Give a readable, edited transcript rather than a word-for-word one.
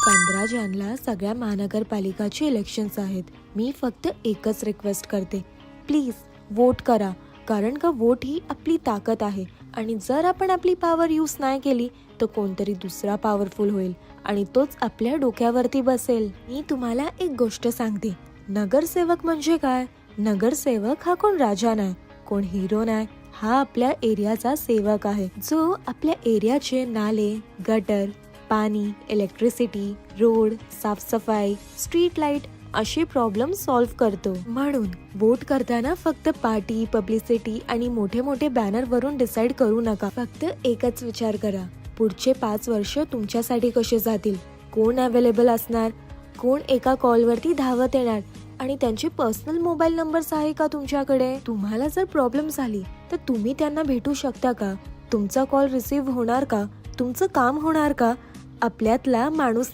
15 जानेला सगळ्या महानगरपालिकाची इलेक्शन्स आहेत. मी फक्त एकच रिक्वेस्ट करते, प्लीज वोट करा. कारण का वोट ही आपली ताकद आहे आणि जर आपण आपली पॉवर यूज नाही केली तर कोणतरी दुसरा पॉवरफुल होईल आणि तोच आपल्या डोक्यावरती बसेल. मी तुम्हाला एक गोष्ट सांगते, नगरसेवक म्हणजे काय? नगरसेवक हा कोण राजा नाही, कोण हिरो नाही, हा आपल्या एरियाचा सेवक आहे, जो आपल्या एरियाचे नाले, गटर, पाणी, इलेक्ट्रिसिटी, रोड, साफसफाई, स्ट्रीट लाईट असे प्रॉब्लेम सॉल्व्ह करतो. म्हणून वोट करताना फक्त पार्टी, पब्लिसिटी आणि मोठे मोठे बॅनर वरून डिसाइड करू नका. फक्त एकच विचार करा, पुढचे 5 वर्ष तुमच्यासाठी कसे जातील, कोण अवेलेबल असणार, कोण एका कॉलवरती धावत येणार आणि त्यांचे पर्सनल मोबाईल नंबर्स आहे का तुमच्याकडे. तुम्हाला जर प्रॉब्लेम झाली तर तुम्ही त्यांना भेटू शकता का? तुमचा कॉल रिसीव्ह होणार का? तुमचं काम होणार का? आपल्यातला माणूस